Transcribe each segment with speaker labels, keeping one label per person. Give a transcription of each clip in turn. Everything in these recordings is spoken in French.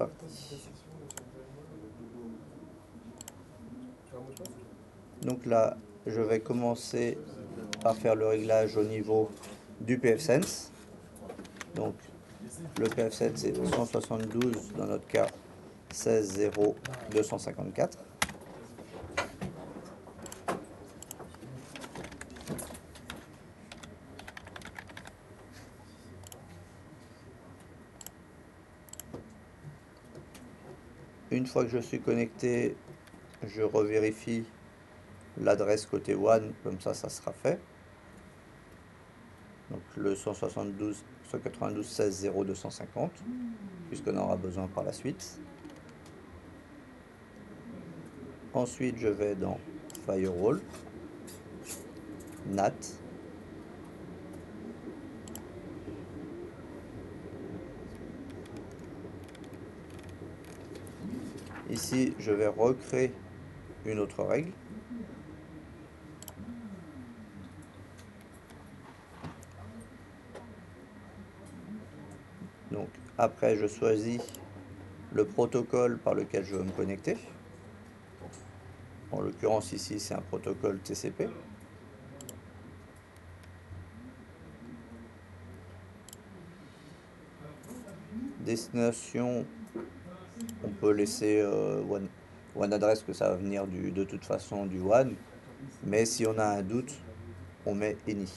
Speaker 1: parti. Donc là, je vais commencer par faire le réglage au niveau du pfSense. Donc le pfSense c'est 172, dans notre cas 16.0.254. Une fois que je suis connecté, je revérifie l'adresse côté WAN, comme ça sera fait. Donc le 192.192.16.0.250, puisqu'on aura besoin par la suite. Ensuite, je vais dans Firewall, NAT. Ici, je vais recréer une autre règle. Donc après, je choisis le protocole par lequel je veux me connecter. En l'occurrence ici, c'est un protocole TCP. Destination, on peut laisser WAN adresse, que ça va venir de toute façon du WAN. Mais si on a un doute, on met any.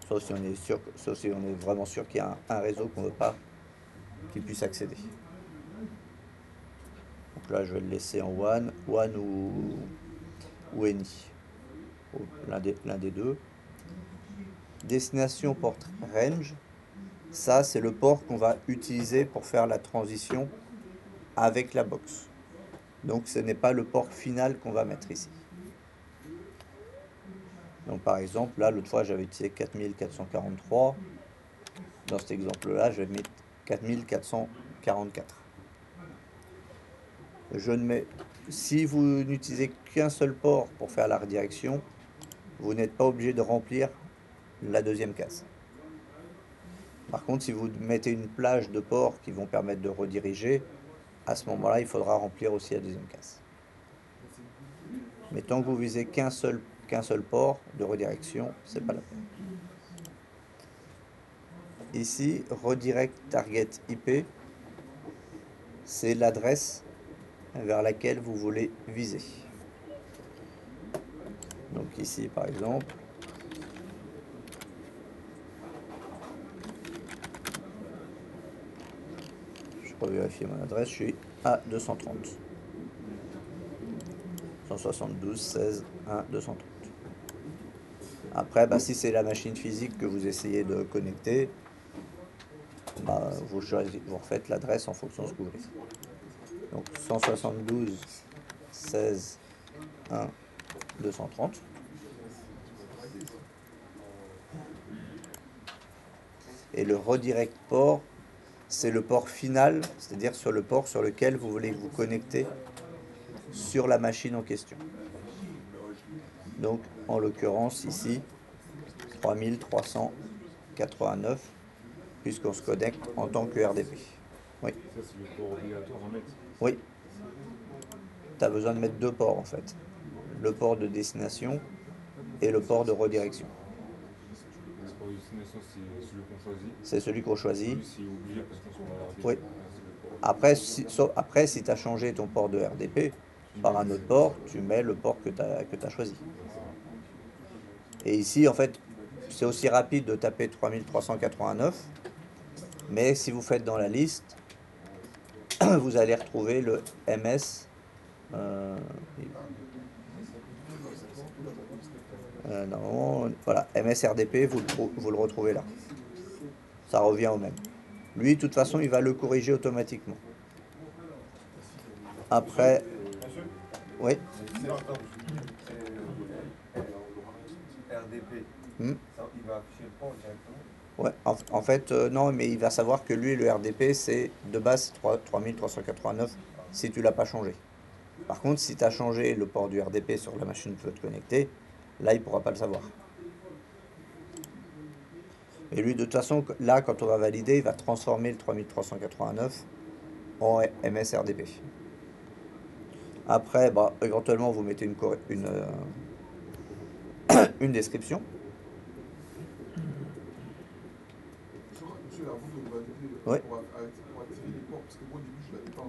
Speaker 1: Sauf si on est sûr, sauf si on est vraiment sûr qu'il y a un réseau qu'on ne veut pas qu'il puisse accéder. Donc là, je vais le laisser en WAN ou any, l'un des deux. Destination port range, ça c'est le port qu'on va utiliser pour faire la transition avec la box. Donc ce n'est pas le port final qu'on va mettre ici. Donc par exemple, là l'autre fois j'avais utilisé 4443. Dans cet exemple-là, je vais mettre 4444. Si vous n'utilisez qu'un seul port pour faire la redirection, vous n'êtes pas obligé de remplir la deuxième case. Par contre, si vous mettez une plage de ports qui vont permettre de rediriger, à ce moment-là, il faudra remplir aussi la deuxième case. Mais tant que vous visez qu'un seul port de redirection, c'est pas la peine. Ici, redirect target IP, c'est l'adresse vers laquelle vous voulez viser. Donc ici, par exemple, je revérifie mon adresse, je suis à 230. 172.16.1.230. Après, si c'est la machine physique que vous essayez de connecter, vous refaites l'adresse en fonction de ce que vous voulez. Donc 172.16.1.230. Et le redirect port, c'est le port final, c'est-à-dire sur le port sur lequel vous voulez vous connecter sur la machine en question. Donc en l'occurrence ici, 3389, puisqu'on se connecte en tant que RDP. Oui.
Speaker 2: Ça, c'est le port obligatoire à mettre.
Speaker 1: Oui. Tu as besoin de mettre deux ports en fait. Le port de destination et le port de redirection.
Speaker 2: Le port de destination, c'est celui qu'on choisit.
Speaker 1: C'est celui qu'on choisit.
Speaker 2: Celui, c'est obligé parce qu'on se met à la RDP.
Speaker 1: Oui. Après, si tu as changé ton port de RDP par un autre port, tu mets le port que tu as choisi. Et ici, en fait, c'est aussi rapide de taper 3389. Mais si vous faites dans la liste, vous allez retrouver le MS. Non, voilà, MSRDP, vous le retrouvez là. Ça revient au même. Lui, de toute façon, il va le corriger automatiquement. Après, oui.
Speaker 3: RDP, il va afficher le port directement.
Speaker 1: Ouais, en fait, non, mais il va savoir que lui, le RDP, c'est de base 3389 si tu l'as pas changé. Par contre, si tu as changé le port du RDP sur la machine que tu veux te connecter, là, il ne pourra pas le savoir. Et lui, de toute façon, là, quand on va valider, il va transformer le 3389 en MSRDP. Après, bah, éventuellement, vous mettez une description.
Speaker 4: Monsieur, avant de valider
Speaker 1: Oui.
Speaker 4: pour activer les ports, parce que moi au début je l'avais pas.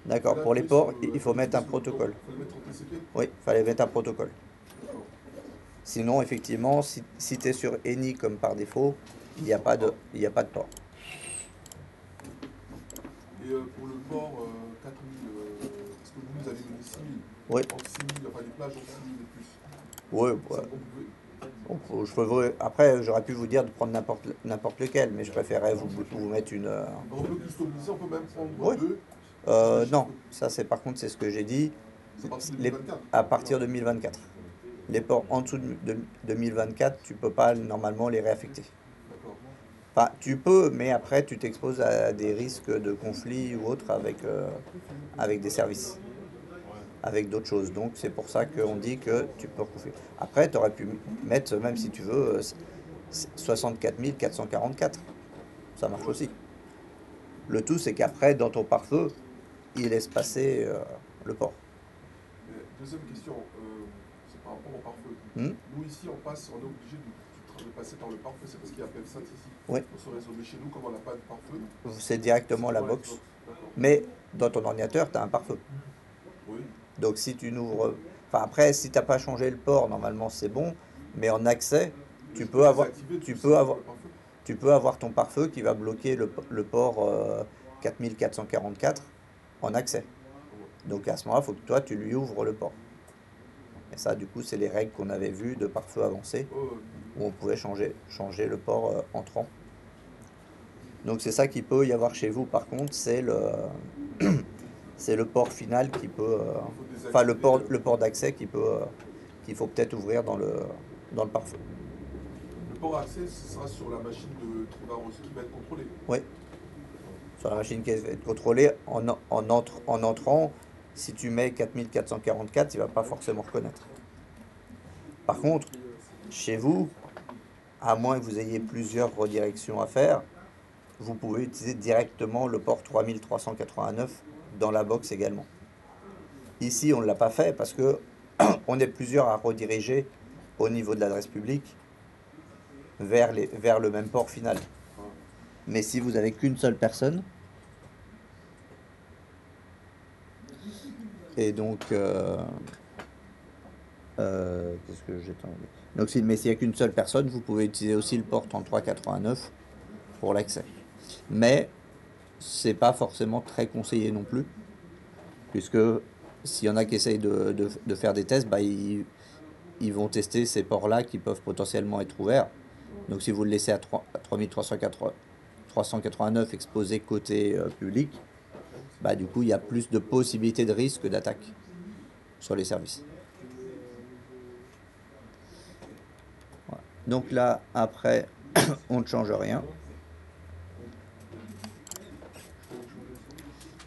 Speaker 1: D'accord.
Speaker 4: Là,
Speaker 1: Pour les
Speaker 4: appuyé
Speaker 1: ports,
Speaker 4: sur
Speaker 1: il faut mettre un
Speaker 4: sur le bouton.
Speaker 1: protocole.
Speaker 4: Il faut le mettre en TCP.
Speaker 1: Oui, il fallait mettre un protocole.
Speaker 4: D'accord.
Speaker 1: Sinon, effectivement, si tu es sur Any comme par défaut, il n'y a pas de port.
Speaker 4: Et pour le port 4000, parce que vous nous avez donné 6000.
Speaker 1: Oui.
Speaker 4: Entre 6000, enfin les plages entre 6000 et plus.
Speaker 1: Oui,
Speaker 4: Ça,
Speaker 1: ouais.
Speaker 4: on pouvait-
Speaker 1: Après, j'aurais pu vous dire de prendre n'importe lequel, mais je préférais vous mettre une.
Speaker 4: On peut customiser, on peut même prendre
Speaker 1: Oui.
Speaker 4: deux.
Speaker 1: Non, ça c'est par contre c'est ce que j'ai dit.
Speaker 4: C'est à partir de
Speaker 1: Les-
Speaker 4: 2024.
Speaker 1: à partir de 2024. Les ports en dessous de 2024, tu peux pas normalement les réaffecter.
Speaker 4: D'accord.
Speaker 1: Enfin, tu peux, mais après tu t'exposes à des risques de conflit ou autre avec des services, avec d'autres choses. Donc c'est pour ça qu'on dit que tu peux recouvrir. Après, tu aurais pu mettre, même si tu veux, 64 444. Ça marche aussi. Le tout, c'est qu'après, dans ton pare-feu, il laisse passer le port.
Speaker 4: Deuxième question, c'est par rapport au pare-feu.
Speaker 1: Hmm.
Speaker 4: Nous ici, on est obligé de passer par le pare-feu, c'est parce qu'il y a PF7 ici.
Speaker 1: Oui.
Speaker 4: On se réseau. Mais chez nous, comme on n'a pas de pare-feu,
Speaker 1: C'est directement la box.
Speaker 4: D'accord.
Speaker 1: Mais dans ton ordinateur, tu as un pare-feu.
Speaker 4: Oui.
Speaker 1: Donc si tu n'ouvres... Enfin après, si tu n'as pas changé le port, normalement c'est bon. Mais en accès, tu peux avoir ton pare-feu qui va bloquer le port 4444 en accès. Donc à ce moment-là, il faut que toi, tu lui ouvres le port. Et ça, du coup, c'est les règles qu'on avait vues de pare-feu avancé, où on pouvait changer le port entrant. Donc c'est ça qu'il peut y avoir chez vous, par contre, c'est le port final qui peut... Enfin, le port d'accès qu'il faut peut-être ouvrir dans le pare-feu.
Speaker 4: Le port accès, ce sera sur la machine qui va être contrôlée.
Speaker 1: Oui. Sur la machine qui va être contrôlée, en entrant, si tu mets 4444, il ne va pas forcément reconnaître. Par contre, chez vous, à moins que vous ayez plusieurs redirections à faire, vous pouvez utiliser directement le port 3389 dans la box également. Ici, on ne l'a pas fait parce que on est plusieurs à rediriger au niveau de l'adresse publique vers le même port final. Mais si vous n'avez qu'une seule personne, et donc qu'est-ce que j'ai entendu ? Donc mais s'il n'y a qu'une seule personne, vous pouvez utiliser aussi le port 3389 pour l'accès. Mais c'est pas forcément très conseillé non plus, puisque s'il y en a qui essayent de faire des tests, bah, ils vont tester ces ports-là qui peuvent potentiellement être ouverts. Donc si vous le laissez à 389 exposé côté public, bah, du coup il y a plus de possibilités de risque d'attaque sur les services. Voilà. Donc là, après, on ne change rien.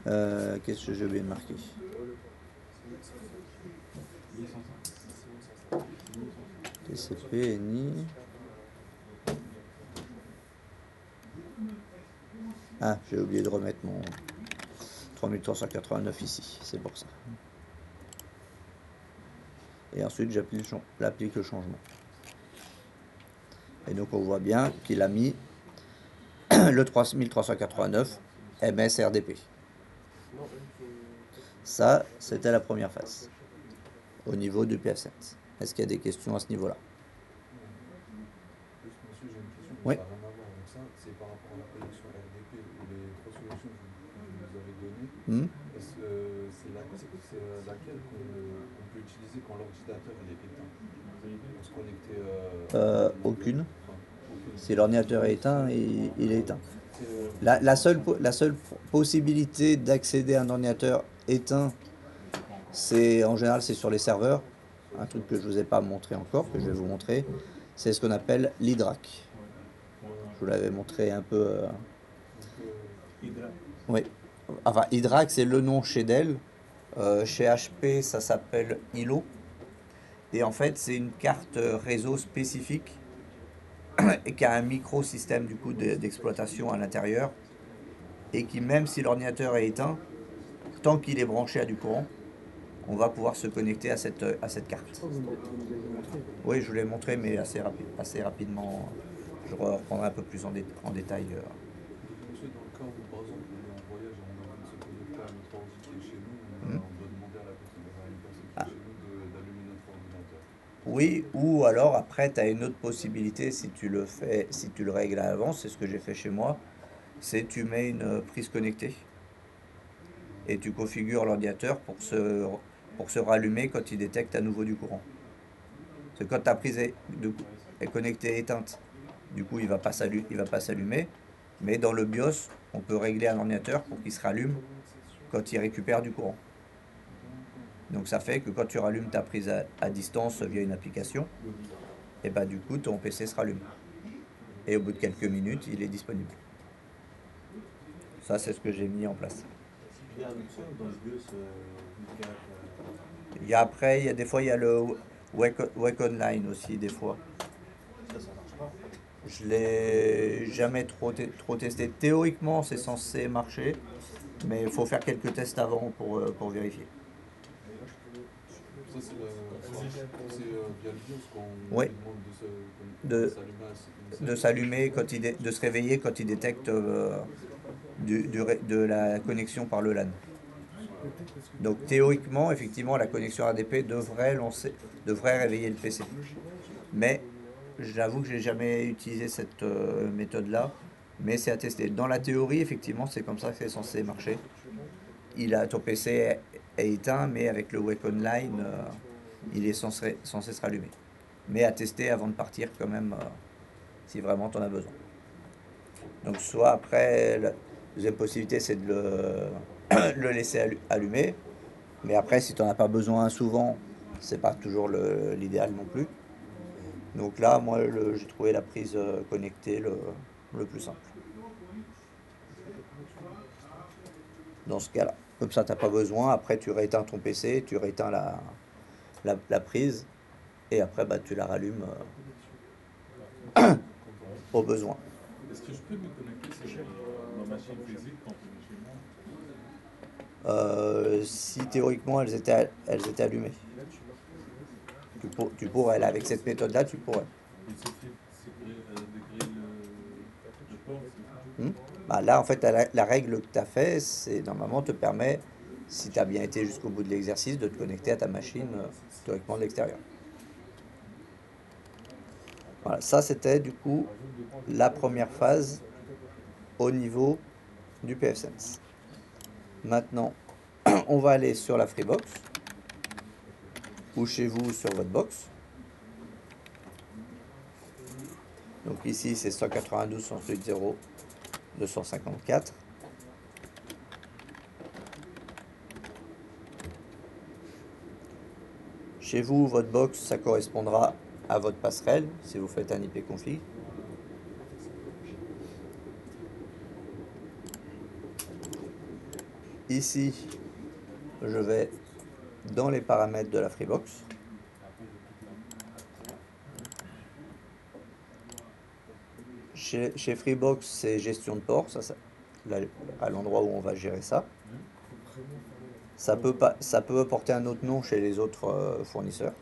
Speaker 1: Qu'est-ce que je vais marquer ? TCP, NI. Ah, j'ai oublié de remettre mon 3389 ici, c'est pour ça. Et ensuite, j'applique le changement. Et donc, on voit bien qu'il a mis le 3389 MSRDP. Ça, c'était la première phase, au niveau du PF7. Est-ce qu'il y a des questions à ce niveau-là ?
Speaker 2: Monsieur, j'ai une question,
Speaker 1: Oui.
Speaker 2: ça n'a rien à voir avec ça. C'est par rapport à la connexion RDP, les trois solutions que vous nous avez données. Est-ce que c'est laquelle qu'on peut utiliser quand l'ordinateur est éteint pour se connecter
Speaker 1: Aucune.
Speaker 2: aucune.
Speaker 1: Si l'ordinateur est éteint, il est éteint. La seule possibilité d'accéder à un ordinateur éteint, en général, c'est sur les serveurs. Un truc que je ne vous ai pas montré encore, que je vais vous montrer, c'est ce qu'on appelle l'IDRAC. Je vous l'avais montré un peu. Oui. Enfin, IDRAC, c'est le nom chez Dell. Chez HP, ça s'appelle ILO. Et en fait, c'est une carte réseau spécifique et qui a un microsystème du coup d'exploitation à l'intérieur et qui, même si l'ordinateur est éteint, tant qu'il est branché à du courant, on va pouvoir se connecter à cette carte.
Speaker 5: Vous nous avez montré.
Speaker 1: Oui, je vous l'ai montré, mais assez rapidement. Je reprendrai un peu plus en détail.
Speaker 2: Monsieur, dans le cas où, par exemple, on est en voyage et on a envie de se connecter à notre ordi qui est chez nous,
Speaker 1: Hmm.
Speaker 2: on doit demander à une personne qui
Speaker 1: Ah.
Speaker 2: est chez nous d'allumer notre ordinateur.
Speaker 1: Oui, ou alors après, tu as une autre possibilité si tu le règles à l'avance, c'est ce que j'ai fait chez moi, c'est tu mets une prise connectée et tu configures l'ordinateur pour se rallumer quand il détecte à nouveau du courant. C'est quand ta prise est connectée éteinte, du coup il va pas s'allumer, mais dans le BIOS, on peut régler un ordinateur pour qu'il se rallume quand il récupère du courant. Donc ça fait que quand tu rallumes ta prise à distance via une application, et bah du coup ton PC se rallume. Et au bout de quelques minutes, il est disponible. Ça, c'est ce que j'ai mis en place.
Speaker 6: Il y a une option dans le BIOS,
Speaker 1: Il y a des fois, il y a le Wake Online aussi, des fois.
Speaker 6: ça marche pas.
Speaker 1: Je l'ai jamais trop testé. Théoriquement, c'est censé marcher, mais il faut faire quelques tests avant pour vérifier.
Speaker 2: Ça, c'est via le BIOS qu'on
Speaker 1: Ouais.
Speaker 2: lui demande
Speaker 1: De-
Speaker 2: s'allumer
Speaker 1: De s'allumer, de se réveiller quand il détecte de la connexion par le LAN. Donc théoriquement, effectivement, la connexion ADP devrait réveiller le PC. Mais j'avoue que j'ai jamais utilisé cette méthode-là, mais c'est à tester. Dans la théorie, effectivement, c'est comme ça que c'est censé marcher. Ton PC est éteint, mais avec le Wake Online, il est censé se rallumer. Mais à tester avant de partir quand même, si vraiment tu en as besoin. Donc soit après, la deuxième possibilité, c'est de le laisser allumer. Mais après, si tu n'en as pas besoin souvent, c'est pas toujours l'idéal non plus. Donc là, moi, j'ai trouvé la prise connectée le plus simple. Dans ce cas-là. Comme ça, tu n'as pas besoin. Après, tu rééteins ton PC, tu rééteins la prise. Et après, bah, tu la rallumes au besoin.
Speaker 7: Est-ce que je peux me connecter sur ma machine physique quand je suis chez moi?
Speaker 1: Si théoriquement elles étaient allumées. Tu pourrais, là, avec cette méthode-là, tu pourrais.
Speaker 7: Il suffit de créer le port, c'est ça?
Speaker 1: Bah, là, en fait, la règle que tu as fait, c'est normalement te permet, si tu as bien été jusqu'au bout de l'exercice, de te connecter à ta machine théoriquement de l'extérieur. Voilà, ça c'était du coup la première phase au niveau du pfSense. Maintenant, on va aller sur la Freebox ou chez vous sur votre box. Donc ici c'est 192.168.0.254. Chez vous, votre box, ça correspondra à votre passerelle si vous faites un ipconfig. Ici, je vais dans les paramètres de la Freebox. Chez Freebox, c'est gestion de port, là, à l'endroit où on va gérer ça. Ça peut porter un autre nom chez les autres fournisseurs.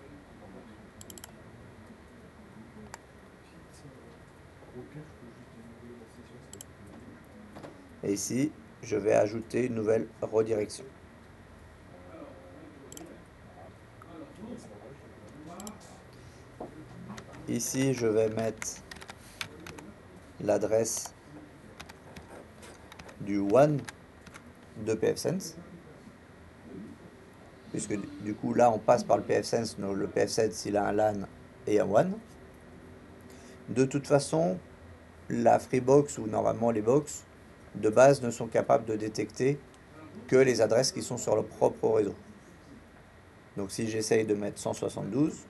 Speaker 1: Et ici, je vais ajouter une nouvelle redirection. Ici, je vais mettre l'adresse du WAN de pfSense. Puisque du coup, là, on passe par le pfSense. Donc le pfSense, il a un LAN et un WAN. De toute façon, la Freebox ou normalement les box de base ne sont capables de détecter que les adresses qui sont sur leur propre réseau. Donc si j'essaye de mettre 172,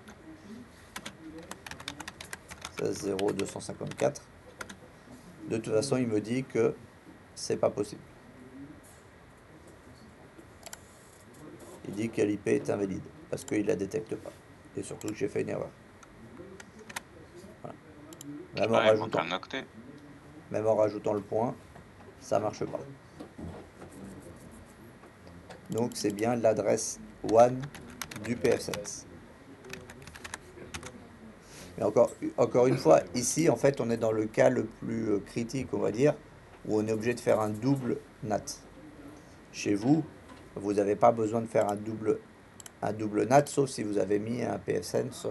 Speaker 1: 16.0.254, de toute façon il me dit que c'est pas possible. Il dit que l'IP est invalide parce qu'il la détecte pas. Et surtout que j'ai fait une erreur. Voilà. Même en rajoutant le point, ça marche pas. Donc c'est bien l'adresse WAN du pfSense. Mais encore une fois, ici en fait on est dans le cas le plus critique, on va dire, où on est obligé de faire un double NAT. Chez vous, vous n'avez pas besoin de faire un double NAT, sauf si vous avez mis un pfSense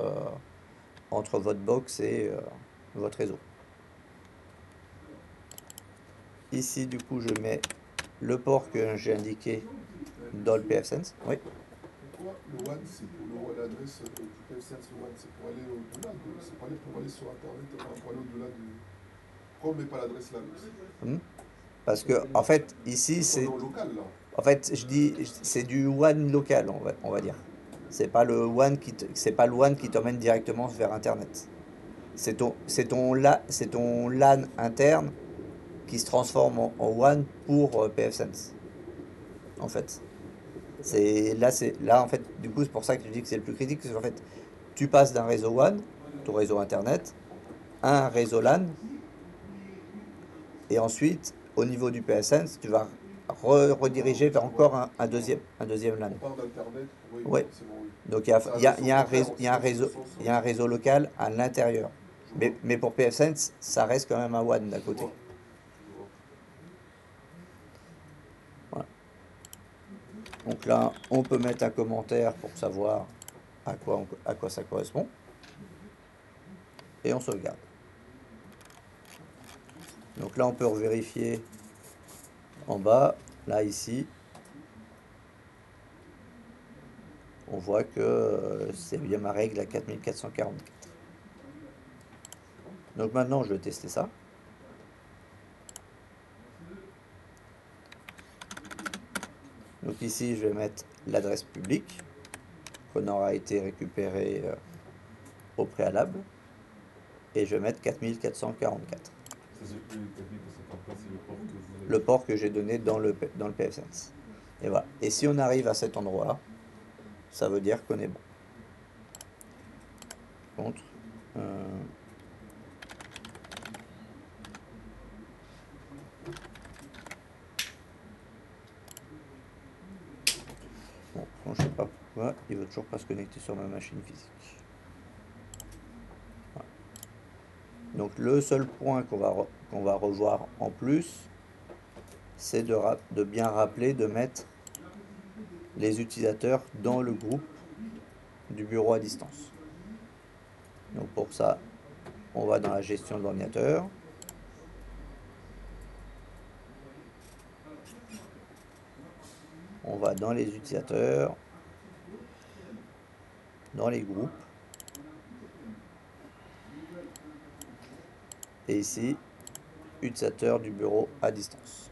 Speaker 1: entre votre box et votre réseau. Ici, du coup, je mets le port que j'ai indiqué dans le pfSense. Oui.
Speaker 4: Pourquoi le WAN, c'est pour l'adresse du pfSense, le WAN, c'est pour aller au-delà, c'est pour aller sur Internet, pour aller au-delà de... Pourquoi on ne met pas l'adresse là aussi?
Speaker 1: Parce que, en fait, ici, c'est...
Speaker 4: local, là.
Speaker 1: En fait, je dis, c'est du WAN local, on va dire. C'est pas le WAN c'est pas le WAN qui t'emmène directement vers Internet. C'est ton LAN interne qui se transforme en WAN pour pfSense. En fait. Là, en fait, du coup, c'est pour ça que je dis que c'est le plus critique. C'est qu'en fait, tu passes d'un réseau WAN, ton réseau Internet, à un réseau LAN, et ensuite, au niveau du pfSense, tu vas rediriger vers encore un deuxième LAN.
Speaker 4: On parle d'Internet, oui,
Speaker 1: Ouais.
Speaker 4: forcément, oui.
Speaker 1: Donc il y a un réseau local à l'intérieur. Mais pour pfSense, ça reste quand même un WAN d'à côté. Voilà. Donc là, on peut mettre un commentaire pour savoir à quoi ça correspond. Et on sauvegarde. Donc là, on peut vérifier en bas, là, ici. On voit que c'est bien ma règle à 4444. Donc maintenant, je vais tester ça. Donc ici, je vais mettre l'adresse publique qu'on aura été récupérée au préalable. Et je vais mettre 4444. Le port que j'ai donné dans le pfSense. Et voilà. Et si on arrive à cet endroit-là, ça veut dire qu'on est bon. Contre. Bon, je ne sais pas pourquoi, il ne veut toujours pas se connecter sur ma machine physique. Voilà. Donc le seul point qu'on va revoir en plus, c'est de bien rappeler de mettre les utilisateurs dans le groupe du bureau à distance. Donc pour ça, on va dans la gestion de l'ordinateur. On va dans les utilisateurs, dans les groupes. Et ici, utilisateur du bureau à distance.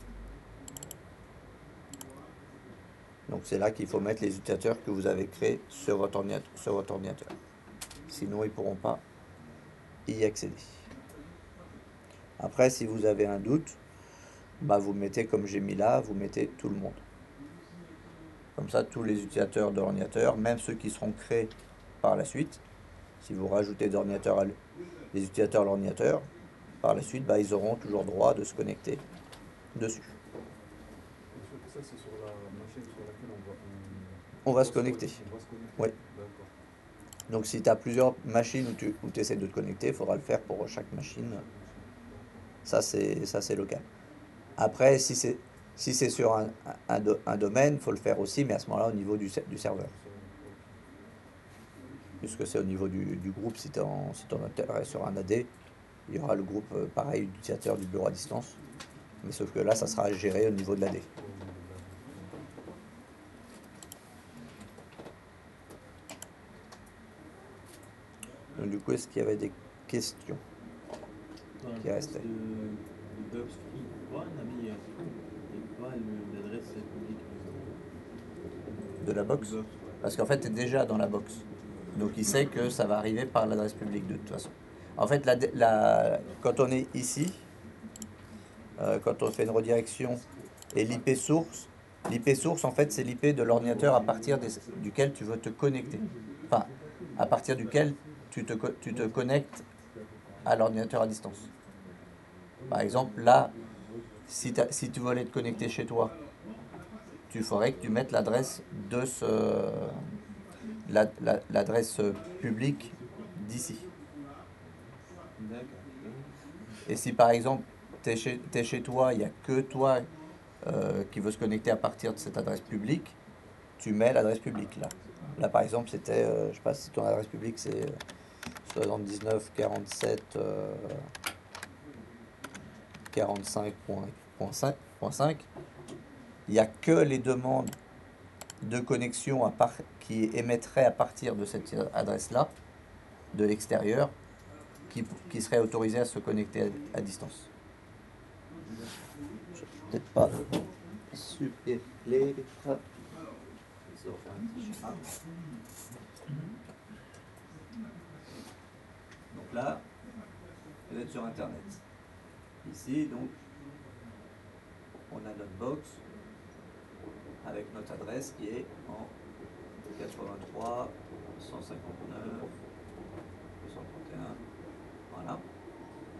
Speaker 1: Donc c'est là qu'il faut mettre les utilisateurs que vous avez créés sur votre ordinateur. Sinon, ils ne pourront pas y accéder. Après, si vous avez un doute, vous mettez comme j'ai mis là, vous mettez tout le monde. Comme ça, tous les utilisateurs de l'ordinateur, même ceux qui seront créés par la suite, si vous rajoutez des utilisateurs à l'ordinateur, par la suite, ils auront toujours droit de se connecter dessus.
Speaker 2: Ça, c'est sur la machine sur laquelle
Speaker 1: on va se connecter. Oui.
Speaker 2: D'accord.
Speaker 1: Donc si tu as plusieurs machines où tu essaies de te connecter, il faudra le faire pour chaque machine. Ça, c'est local. Après, si c'est sur un domaine, il faut le faire aussi, mais à ce moment-là, au niveau du serveur. Puisque c'est au niveau du groupe, si tu es sur un AD, il y aura le groupe pareil d'utilisateurs du bureau à distance. Mais sauf que là, ça sera géré au niveau de l'AD. Donc du coup, est-ce qu'il y avait des questions qui restaient?
Speaker 6: Le box pourquoi on a mis pas l'adresse publique
Speaker 1: de la box? Parce qu'en fait, tu es déjà dans la box. Donc il sait que ça va arriver par l'adresse publique de toute façon. En fait, quand on est ici, quand on fait une redirection et l'IP source, en fait, c'est l'IP de l'ordinateur à partir duquel tu veux te connecter. Enfin, à partir duquel tu te connectes à l'ordinateur à distance. Par exemple, là, si tu voulais te connecter chez toi, il faudrait que tu mettes l'adresse de l'adresse publique d'ici.
Speaker 6: D'accord.
Speaker 1: Et si par exemple, t'es chez toi, il n'y a que toi qui veut se connecter à partir de cette adresse publique, tu mets l'adresse publique là. Là par exemple, c'était, je sais pas si ton adresse publique c'est 79 47 45.5. Il n'y a que les demandes de connexion qui émettraient à partir de cette adresse-là, de l'extérieur, qui seraient autorisées à se connecter à distance. Je vais peut-être pas super les. Donc là, vous êtes sur Internet. Ici, donc, on a notre box avec notre adresse qui est en 83 159 231. Voilà.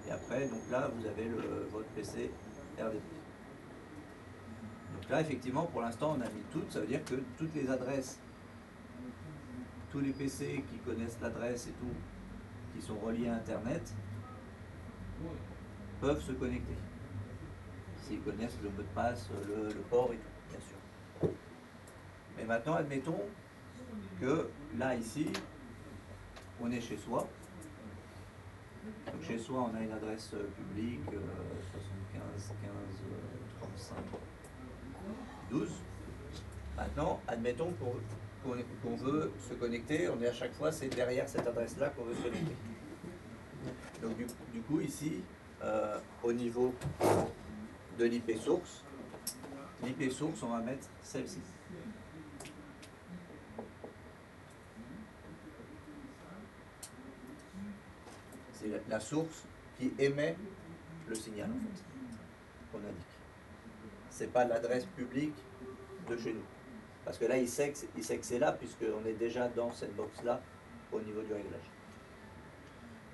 Speaker 1: Et après, donc là, vous avez votre PC RDP. Donc là, effectivement, pour l'instant, on a mis toutes. Ça veut dire que toutes les adresses, tous les PC qui connaissent l'adresse et tout, qui sont reliés à Internet, peuvent se connecter. S'ils connaissent le mot de passe, le port et tout, bien sûr. Mais maintenant, admettons que là, ici, on est chez soi. Donc chez soi, on a une adresse publique 75 15 35 12. Maintenant, admettons qu'on veut se connecter, on est à chaque fois, c'est derrière cette adresse-là qu'on veut se connecter. Donc du coup, ici, au niveau de l'IP source, on va mettre celle-ci. C'est la source qui émet le signal, en fait, qu'on indique. C'est pas l'adresse publique de chez nous. Parce que là, il sait que c'est là, puisqu'on est déjà dans cette box-là, au niveau du réglage.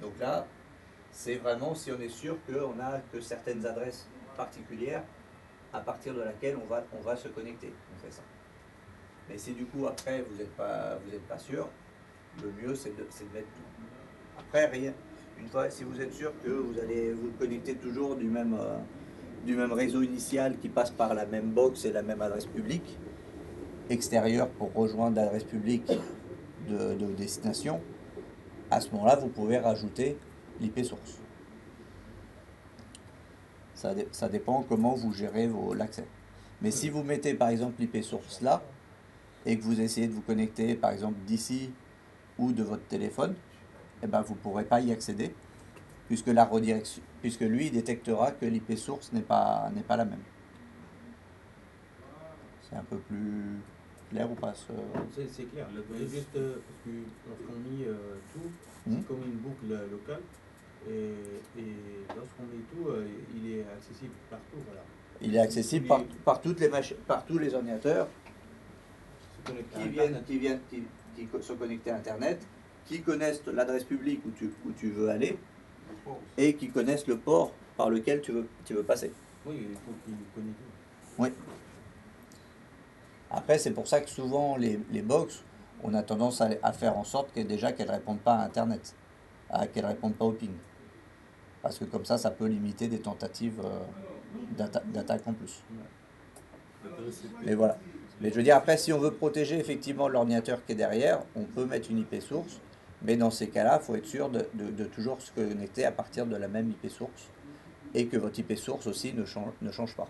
Speaker 1: Donc là, c'est vraiment si on est sûr qu'on n'a que certaines adresses particulières à partir de laquelle on va se connecter. On fait ça. Mais si du coup, après, vous n'êtes pas sûr, le mieux, c'est de mettre tout. Après, rien. Une fois, si vous êtes sûr que vous allez vous connecter toujours du même réseau initial qui passe par la même box et la même adresse publique extérieure pour rejoindre l'adresse publique de destination, à ce moment-là, vous pouvez rajouter l'IP source. Ça dépend comment vous gérez l'accès. Mais si vous mettez par exemple l'IP source là, et que vous essayez de vous connecter par exemple d'ici ou de votre téléphone, eh ben, vous ne pourrez pas y accéder, puisque lui détectera que l'IP source n'est pas la même. C'est un peu plus clair ou pas
Speaker 6: C'est clair. C'est juste parce que lorsqu'on met tout, c'est comme une boucle locale. Et lorsqu'on met tout, il est accessible partout. Voilà.
Speaker 1: Il est accessible par toutes les machines, par tous les ordinateurs qui sont connectés à Internet, qui connaissent l'adresse publique où tu veux aller et qui connaissent le port par lequel tu veux passer.
Speaker 6: Oui, il faut qu'il connaisse tout.
Speaker 1: Oui. Après, c'est pour ça que souvent les box, on a tendance à faire en sorte qu'elles ne répondent pas à Internet, qu'elles ne répondent pas au ping. Parce que comme ça peut limiter des tentatives d'attaque en plus. Mais voilà. Mais je veux dire, après, si on veut protéger effectivement l'ordinateur qui est derrière, on peut mettre une IP source. Mais dans ces cas-là, il faut être sûr de toujours se connecter à partir de la même IP source. Et que votre IP source aussi ne change pas.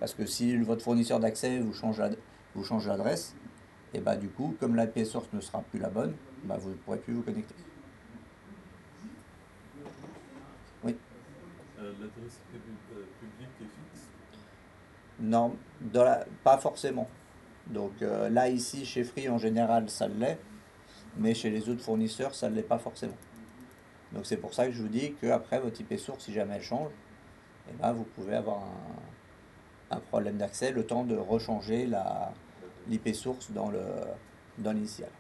Speaker 1: Parce que si votre fournisseur d'accès vous change l'adresse, et bah du coup, comme la IP source ne sera plus la bonne, bah vous ne pourrez plus vous connecter. Oui.
Speaker 7: L'adresse publique est fixe?
Speaker 1: Non, pas forcément. Donc là, ici, chez Free, en général, ça l'est. Mais chez les autres fournisseurs, ça ne l'est pas forcément. Donc c'est pour ça que je vous dis qu'après, votre IP source, si jamais elle change, et ben, vous pouvez avoir un problème d'accès, le temps de rechanger l'IP source dans l'initial.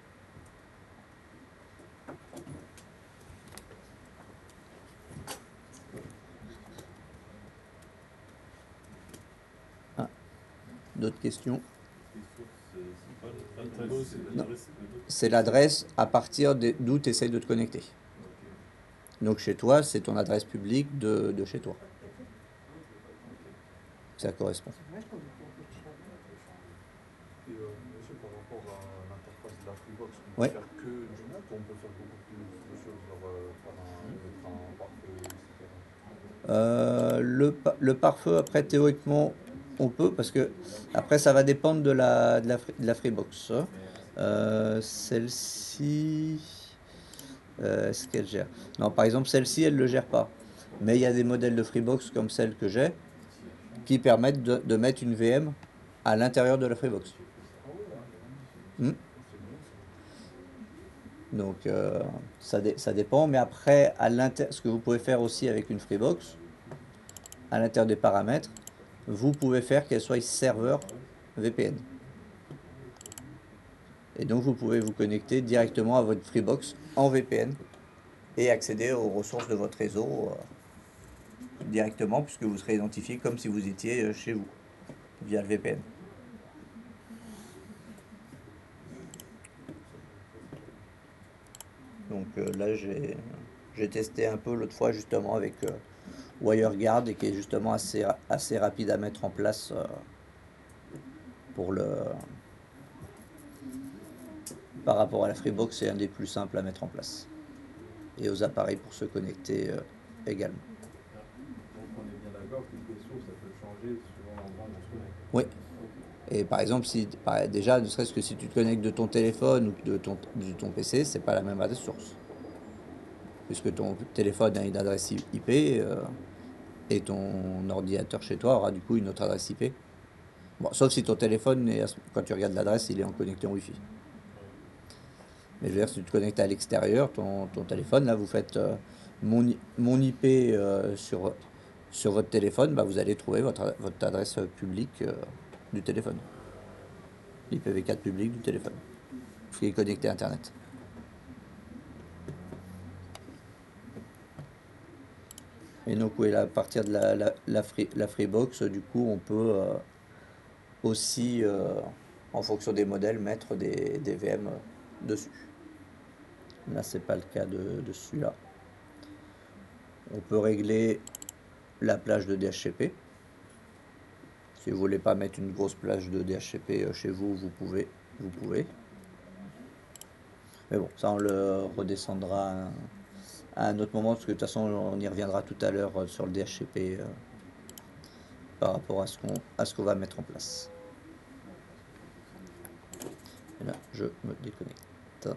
Speaker 1: D'autres questions ?
Speaker 7: C'est pas l'adresse, c'est l'adresse.
Speaker 1: C'est l'adresse à partir d'où tu essayes de te connecter. Donc chez toi, c'est ton adresse publique de chez toi. Ça correspond.
Speaker 2: Et monsieur, par rapport à l'interface de la Freebox, on peut
Speaker 1: Ouais.
Speaker 2: faire que du net ou on peut faire beaucoup plus de choses, genre faire un pare-feu, etc.
Speaker 1: Le pare-feu, après, théoriquement, on peut, parce que après, ça va dépendre de la Freebox. Celle-ci, est-ce qu'elle gère? Non, par exemple, celle-ci, elle ne le gère pas. Mais il y a des modèles de Freebox comme celle que j'ai qui permettent de mettre une VM à l'intérieur de la Freebox. Donc ça dépend, mais après, ce que vous pouvez faire aussi avec une Freebox, à l'intérieur des paramètres, vous pouvez faire qu'elle soit serveur VPN. Et donc vous pouvez vous connecter directement à votre Freebox en VPN et accéder aux ressources de votre réseau directement, puisque vous serez identifié comme si vous étiez chez vous, via le VPN. Donc là, j'ai testé un peu l'autre fois justement avec WireGuard, et qui est justement assez rapide à mettre en place par rapport à la Freebox. C'est un des plus simples à mettre en place, et aux appareils pour se connecter également.
Speaker 7: Donc on est bien d'accord qu'une question, ça peut changer selon l'endroit où on se connecte.
Speaker 1: Oui. Et par exemple, déjà, ne serait-ce que si tu te connectes de ton téléphone ou de ton PC, c'est pas la même adresse source. Puisque ton téléphone a une adresse IP et ton ordinateur chez toi aura du coup une autre adresse IP. Bon, sauf si ton téléphone, quand tu regardes l'adresse, il est en connecté en Wi-Fi. Mais je veux dire, si tu te connectes à l'extérieur, ton téléphone, là, vous faites mon IP sur votre téléphone, bah, vous allez trouver votre adresse publique du téléphone. l'IPv4 public du téléphone, qui est connecté à Internet. Et donc, oui, là, à partir de la Freebox, du coup, on peut aussi, en fonction des modèles, mettre des VM dessus. Là, c'est pas le cas de celui-là. On peut régler la plage de DHCP. Si vous voulez pas mettre une grosse plage de DHCP chez vous, vous pouvez. Mais bon, ça on le redescendra à un autre moment, parce que de toute façon on y reviendra tout à l'heure sur le DHCP par rapport à ce qu'on va mettre en place. Et là, je me déconnecte.